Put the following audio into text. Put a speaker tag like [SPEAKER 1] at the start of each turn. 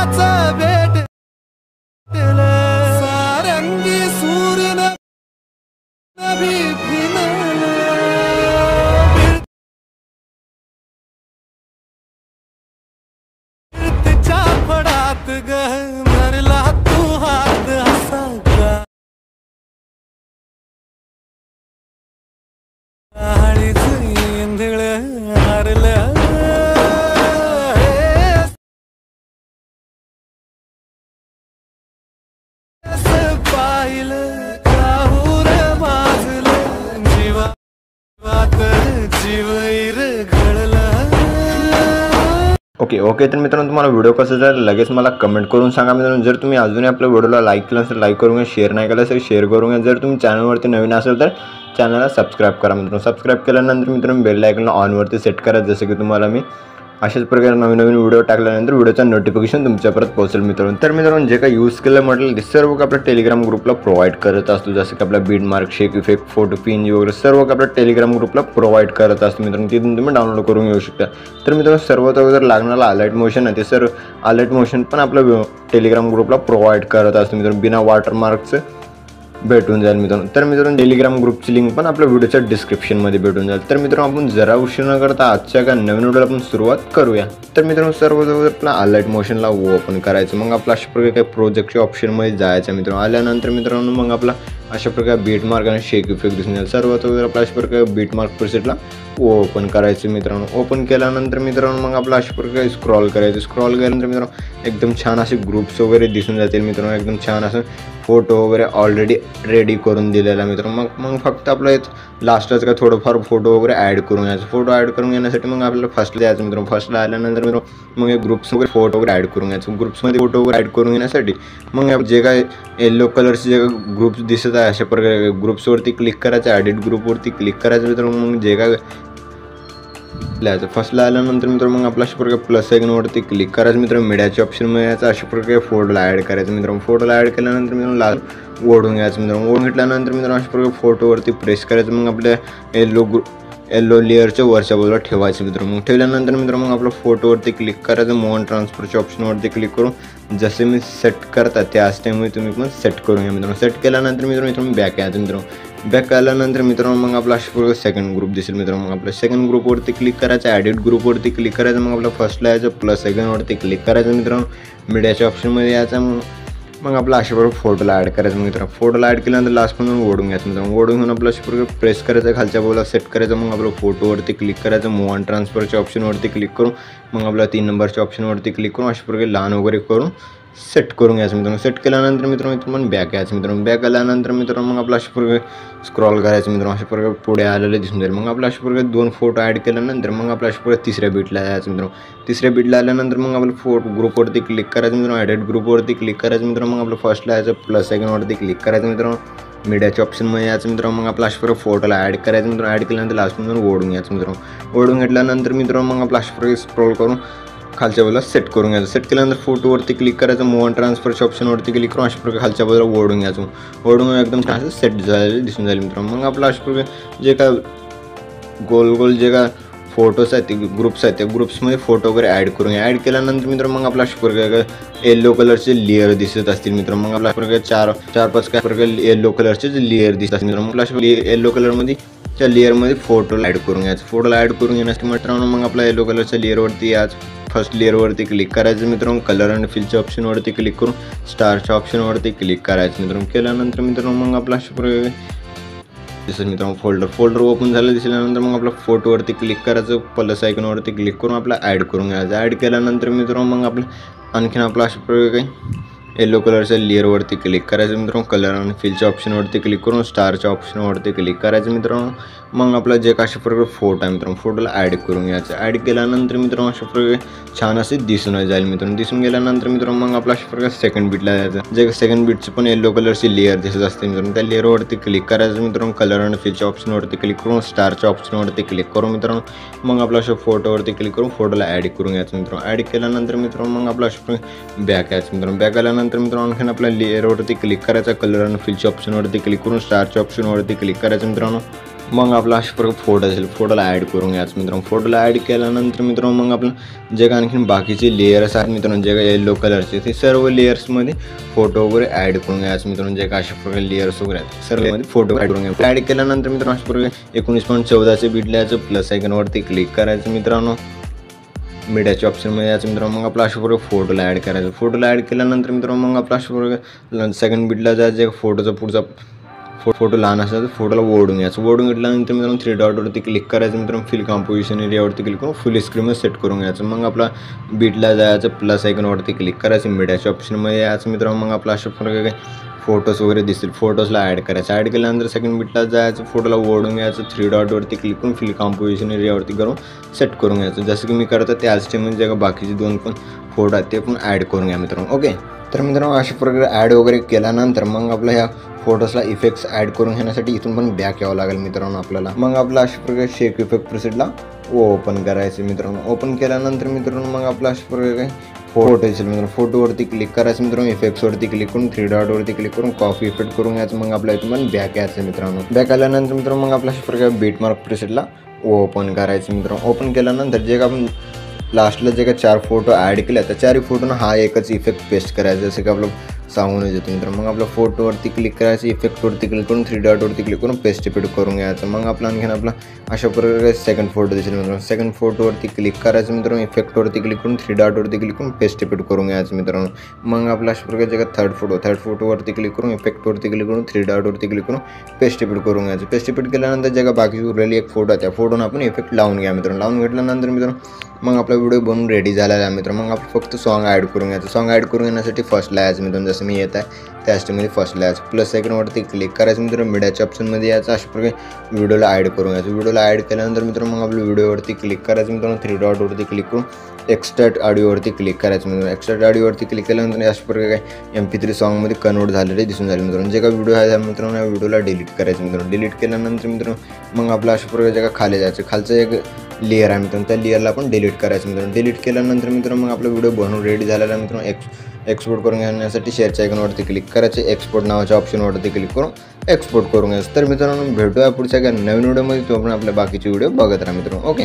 [SPEAKER 1] देवाचं भेट सारंगी सूर्य नभी भिनच्या पडात गह भरला तू हात हसा गाडीच इंधळ हरलं पाहिलं काहूर माजलं जीवात जीवैर घडलं।
[SPEAKER 2] ओके तर मित्रांनो तुम्हाला व्हिडिओ कसा झाला लगेच मला कमेंट करून सांगा मित्रांनो। जर तुम्ही अजूनही आपल्या व्हिडिओला लाईक केलं असेल लाईक करून घ्या, शेअर नाही केलं असेल शेअर करून घ्या। जर तुम्ही चॅनलवरती नवीन असेल तर चॅनलला सबस्क्राईब करा मित्रांनो। सबस्क्राईब केल्यानंतर मित्रांनो बेल आयकॉन ऑनवरती सेट करा, जसं की तुम्हाला मी अशाच प्रकारे नवीन व्हिडिओ टाकल्यानंतर व्हिडिओचं नोटिफिकेशन तुमच्यापर्यंत पोहोचेल मित्रांनो। तर मित्रांनो जे काही यूज केलं म्हटलं ते सर्व आपल्या टेलिग्राम ग्रुपला प्रोव्हाइड करत असतो, जसं की आपला बीट मार्क, शेक इफेक्ट, फोटो पिन वगैरे सर्व आपल्या टेलिग्राम ग्रुपला प्रोव्हाइड करत असतो मित्रांनो। तिथून तुम्ही डाउनलोड करून घेऊ शकता। तर मित्रांनो सर्वात अगोदर लागणारा अलर्ट मोशन आहे ते सर अलर्ट मोशन पण आपल्या टेलिग्राम ग्रुपला प्रोव्हाइड करत असतो मित्रांनो, बिना वॉटरमार्कचं भेटून जाईल मित्रांनो। तर मित्रांनो टेलिग्राम ग्रुपची लिंक पण आपल्या व्हिडिओच्या डिस्क्रिप्शनमध्ये भेटून जाईल। तर मित्रांनो आपण जरा उशीर न करता आजच्या एका नवीन व्हिडिओला आपण सुरुवात करूया। तर मित्रांनो सर्वजवळ आपला अलर्ट मोशनला ओपन करायचं, मग आपला अशा प्रकारे काही प्रोजेक्टच्या ऑप्शनमध्ये जायचं मित्रांनो। आल्यानंतर मित्रांनो मग आपला अशा प्रकारे बीट मार्क आणि शेक इफेक्ट दिसून जाईल। सर्वात अगोदर आपला अशा प्रकारे बीट मार्क प्रीसेटला ओपन करायचं मित्रांनो। ओपन केल्यानंतर मित्रांनो मग आपला अशा प्रकारे स्क्रॉल करायचं। स्क्रॉल केल्यानंतर मित्रांनो एकदम छान असे ग्रुप्स वगैरे दिसून जातील मित्रांनो, एकदम छान असं फोटो वगैरे ऑलरेडी रेडी करून दिलेला मित्रांनो। मग फक्त आपलं लास्टच का थोडंफार फोटो वगैरे ॲड करून घ्यायचं। फोटो ॲड करून घेण्यासाठी मग आपल्याला फर्स्टला जायचं मित्रांनो। फर्स्टला आल्यानंतर मित्रांनो मग ग्रुप्स वगैरे फोटो वगैरे ॲड करून घ्यायचं। ग्रुप्समध्ये फोटो वगैरे ॲड करून घेण्यासाठी मग जे काय येलो कलरचे जे ग्रुप्स दिसत आहे अशा प्रकारे ग्रुप्सवरती क्लिक करायचं, ॲडिट ग्रुपवरती क्लिक करायचं मित्रांनो। मग जे काय लिहायचं फर्स्टला आल्यानंतर मित्रांनो मग आपल्या अशा प्रकारे प्लस आयकॉनवरती क्लिक करायचं मित्रांनो। मीडियाचे ऑप्शन मिळायचं, अशा प्रकारे फोटोला ॲड करायचं मित्रांनो। फोटोला ॲड केल्यानंतर मित्रांनो लास्ट ओढून घ्यायचं मित्रांनो। ओढून घेतल्यानंतर मित्रांनो अशा प्रकारे फोटोवरती प्रेस करायचं, मग आपल्या येल्लो लेअरच्या वरच्या बाजूला ठेवायचं मित्रांनो। मग ठेवल्यानंतर मित्रांनो मग आपल्या फोटोवरती क्लिक करायचं, मूव अँड ट्रान्सफरच्या ऑप्शनवरती क्लिक करून जसे मी सेट करता त्याच टाईममध्ये तुम्ही पण सेट करून घ्या मित्रांनो। सेट केल्यानंतर मित्रांनो बॅक यायचं मित्रांनो। बॅक आल्यानंतर मित्रांनो मग आपला अशा प्रकारे सेकंड ग्रुप दिसेल मित्रांनो। मग आपल्या सेकंड ग्रुपवरती क्लिक करायचं, ॲडिट ग्रुपवरती क्लिक करायचं, मग आपल्या फर्स्टला यायचं, प्लस आयकॉनवरती क्लिक करायचं मित्रांनो। मीडियाच्या ऑप्शनमध्ये यायचं, मग आपला अशा प्रकारे फोटोला ॲड करायचं मित्रांनो। फोटोला ॲड केल्यानंतर लास्ट पण ओढून घ्यायचं मित्रांनो। ओढून घेऊन आपलं अशा प्रकारे प्रेस करायचं, खालच्या बाजूला सेट करायचं, मग आपलं फोटोवरती क्लिक करायचं, मूव अँड ट्रान्सफरच्या ऑप्शनवरती क्लिक करून मग आपल्या 3 नंबरच्या ऑप्शनवरती क्लिक करून अशा प्रकारे लहान वगैरे करून सेट करून घ्यायचं मित्रांनो। सेट केल्यानंतर मित्रांनो इथून पण बॅक यायचं मित्रांनो। बॅक आल्यानंतर मित्रांनो मग आपला अशा प्रकारे स्क्रॉल करायचं मित्रांनो, अशा प्रकारे पुढे आलेलं दिसून जाईल। मग आपल्या अशा प्रकारे 2 फोटो ॲड केल्यानंतर मग आपल्या अशा प्रकारे तिसऱ्या बीटला यायचं मित्रांनो। तिसऱ्या बीटला आल्यानंतर मग आपलं फोटो ग्रुपवरती क्लिक करायचं मित्रांनो, ॲडिट ग्रुपवरती क्लिक करायचं मित्रांनो। मग आपलं फर्स्टला यायचं, प्लस आयकॉनवरती क्लिक करायचं मित्रांनो। मीडियाच्या ऑप्शनमध्ये यायचं मित्रांनो। मग आपला अशा प्रकारे फोटोला ॲड करायचं मित्रांनो। ॲड केल्यानंतर लास्ट मित्रांनो ओढून घ्यायचं मित्रांनो। ओढून घेतल्यानंतर मित्रांनो मग आपला अशा प्रकारे स्क्रॉल करून खालच्या बाजूला सेट करून घ्यायचं। सेट केल्यानंतर फोटोवरती क्लिक करायचं, मूव अँड ट्रान्सफरच्या ऑप्शनवरती क्लिक करून अशा प्रकारे खालच्या बाजूला ओढून घ्यायचं। ओढून एकदम छान सेट झालेलं दिसून जाईल मित्रांनो। मग आपला अशा प्रकारे जे काय गोल जे काय फोटोज आहेत ते ग्रुप्स आहेत त्या ग्रुप्समध्ये फोटो वगैरे ॲड करून घ्या। ॲड केल्यानंतर मित्रांनो मग आपला अशा प्रकारे येल्लो कलरचे लेअर दिसत असतील मित्रांनो। मग आपल्या प्रकारे 4-5 काय प्रकारे येल्लो कलरचे जे लेअर दिसत असतील मित्रांनो। आपल्या येल्लो कलरमध्ये त्या लेअरमध्ये फोटोला ॲड करून घ्यायचं। फोटोला ॲड करून घेण्यासाठी मित्रांनो मग आपल्या येल्लो कलरच्या लेअरवरती याच फर्स्ट लेअरवरती क्लिक करायचं मित्रांनो। कलर अँड फिलच्या ऑप्शनवरती क्लिक करून स्टारच्या ऑप्शनवरती क्लिक करायचं मित्रांनो। केल्यानंतर मित्रांनो मग आपला अशा प्रकारे दिसेल मित्रांनो फोल्डर ओपन झालं दिसल्यानंतर मग आपल्या फोटोवरती क्लिक करायचं, प्लस आयकॉनवरती क्लिक करून आपला ॲड करून घ्यायचं। ॲड केल्यानंतर मित्रांनो मग आपलं आणखीन आपला अशा प्रकारे काही येलो कलरच्या लेअरवरती क्लिक करायचं मित्रांनो। कलर आणि फिलच्या ऑप्शनवरती क्लिक करून स्टारच्या ऑप्शनवरती क्लिक करायचं मित्रांनो। मग आपला जे अशा प्रकारे फोटो आहे मित्रांनो फोटोला ॲड करून घ्यायचं। ॲड केल्यानंतर मित्रांनो अशा प्रकारे छान असे दिसून जाईल मित्रांनो। दिसून गेल्यानंतर मित्रांनो मग आपला अशा प्रकारे सेकंड बीटला जायचं। जे सेकंड बीटचं पण येलो कलरची लेअर दिसत असते मित्रांनो, त्या लेअरवरती क्लिक करायचं मित्रांनो। कलर आणि फिलच्या ऑप्शनवरती क्लिक करून स्टारच्या ऑप्शनवरती क्लिक करून मित्रांनो मग आपला अशा फोटोवरती क्लिक करून फोटोला ॲड करून घ्यायचं मित्रांनो। ॲड केल्यानंतर मित्रांनो मग आपला अशा प्रकारे बॅक यायचं मित्रांनो। बॅक आल्यानंतर मित्रांनो आणखीन आपल्या लेअरवरती क्लिक करायचं, कलर आणि फिलच्या ऑप्शनवरती क्लिक करून स्टारच्या ऑप्शनवरती क्लिक करायचं मित्रांनो। मग आपला अशा प्रकारे फोटो असेल, फोटोला ॲड करून घ्यायचं मित्रांनो. फोटोला ॲड केल्यानंतर मित्रांनो मग आपलं जे काय आणखीन बाकीचे लेयर्स आहेत मित्रांनो, जे काय येलो कलरचे, ते सर्व लेयर्समध्ये फोटो वगैरे ॲड करून घ्यायचं मित्रांनो. जे काय अशा प्रकारे लेयर्स वगैरे आहेत सर्वमध्ये फोटो ॲड करून घ्यायचं. ॲड केल्यानंतर मित्रांनो अशा प्रकारे 19.14 बिट लिहायचं, प्लस आयकॉनवरती क्लिक करायचं मित्रांनो. मीडियाच्या ऑप्शनमध्ये यायचं मित्रांनो. मग आपला अशा प्रकारे फोटोला ॲड करायचं. फोटोला ॲड केल्यानंतर मित्रांनो मग आपला अशा प्रकारे सेकंड बिटला जायचं. फोटोचा पुढचा फोटो लहान असला तर फोटोला ओढून घ्यायचं. ओढून घेतल्यानंतर मित्रांनो 3 डॉटवरती क्लिक करायचं मित्रांनो. फिल कॉम्पोजिशन एरियावरती क्लिक करून फुल स्क्रीनवर सेट करून घ्यायचं. मग आपला बीटला जायचं, प्लस आयकॉनवरती क्लिक करायचं, मीडियाच्या ऑप्शनमध्ये यायचं मित्रांनो. मग आपला अशा प्रकारे फोटोज वगैरे दिसतील, फोटोजला ॲड करायचं. ॲड केल्यानंतर सेकंड बीटला जायचं, फोटोला ओढून घ्यायचं, 3 डॉटवरती क्लिक करून फिल कॉम्पोजिशन एरियावरती करून सेट करून घ्यायचं. जसं की मी करतो त्याच टाईममध्ये जे बाकीचे 2 पण फोटो आहेत ते पण ॲड करून घ्या मित्रांनो. ओके, तर मित्रांनो अशा प्रकारे ॲड वगैरे केल्यानंतर मग आपल्या ह्या फोटोजला इफेक्ट्स ॲड करून घेण्यासाठी इथून पण बॅक यावं लागेल मित्रांनो आपल्याला. मग आपला अशा प्रकारे शेक इफेक्ट प्रिसेटला ओपन करायचं मित्रांनो. ओपन केल्यानंतर मित्रांनो मग आपला अशा प्रकारे फोटो असेल मित्रांनो, फोटोवरती क्लिक करायचं मित्रांनो. इफेक्ट्सवरती क्लिक करून 3 डॉटवरती क्लिक करून कॉपी इफेक्ट करून घ्यायचं. मग आपल्या इथून पण बॅक यायचं मित्रांनो. बॅक आल्यानंतर मित्रांनो मग आपल्या अशा प्रकारे बीटमार्क प्रिसेटला ओपन करायचं मित्रांनो. ओपन केल्यानंतर जे का आपण लास्टला जे काय 4 फोटो ॲड केले त्या 4 फोटोनं हा एकच इफेक्ट पेस्ट करायचा, जसं की आपलं सांगून येतो मित्रांनो. मग आपल्या फोटोवरती क्लिक करायचं, इफेक्टवरती क्लिक करून 3 डॉटवरती क्लिक करून पेस्ट इफेक्ट करून घ्यायचं. मग आपला आणखीन आपला अशा प्रकारे सेकंड फोटो दिसेल मित्रांनो. सेकंड फोटोवरती क्लिक करायचं मित्रांनो. इफेक्टवरती क्लिक करून 3 डॉटवरती क्लिक करून पेस्ट इफेक्ट करून घ्यायचं मित्रांनो. मग आपला अशा प्रकारे जे काय थर्ड फोटोवरती क्लिक करून इफेक्टवरती क्लिक करून 3 डॉटवरती क्लिक करून पेस्ट इफेक्ट करून घ्यायचं. पेस्ट इफेक्ट केल्यानंतर जे काय बाकी उरलेली एक फोटो आहे त्या फोटोनं आपण इफेक्ट लावून घ्या मित्रांनो. लावून घेतल्यानंतर मित्रांनो मग आपला व्हिडिओ बनवून रेडी झालेला आहे मित्रांनो. मग आपण फक्त सॉन्ग ॲड करून घ्यायचं. सॉन्ग ॲड करून घेण्यासाठी फर्स्टला यायचं मित्रांनो, जसं मी येत आहे त्याच टाईममध्ये फर्स्टला यायचं. प्लस आयकॉनवरती क्लिक करायचं मित्रांनो. मीडियाच्या ऑप्शनमध्ये यायचं. अशा प्रकारे व्हिडिओला ॲड करून घ्यायचं. व्हिडिओला ॲड केल्यानंतर मित्रांनो मग आपल्या व्हिडिओवरती क्लिक करायचं मित्रांनो. 3 डॉटवरती क्लिक करून एक्स्ट्रॅक्ट ऑडिओवरती क्लिक करायचं मित्रांनो. एक्स्ट्रॅक्ट ऑडिओवरती क्लिक केल्यानंतर अशा प्रकारे MP3 सॉन्गमध्ये कन्वर्ट झालेले दिसून झाले मित्रांनो. जे काय व्हिडिओ आहे मित्रांनो या व्हिडिओला डिलीट करायचं मित्रांनो. डिलीट केल्यानंतर मित्रांनो मग आपला अशा प्रकारे जे काय खाली जायचं, खालचं एक लेयर आहे मित्रांनो त्या लेयरला आपण डिलीट करायचं मित्रांनो. डिलीट केल्यानंतर मित्रांनो मग आपला व्हिडिओ बनवून रेडी झालेला आहे मित्रांनो. एक्सपोर्ट करून घेण्यासाठी शेअरच्या आयकॉनवरती क्लिक करायचे, एक्सपोर्ट नावाच्या ऑप्शनवरती क्लिक करून एक्सपोर्ट करून घ्यायचं. तर मित्रांनो भेटूया पुढच्या नवीन व्हिडिओमध्ये. तो आपण आपल्या बाकीचे व्हिडिओ बघत राहा मित्रांनो. ओके.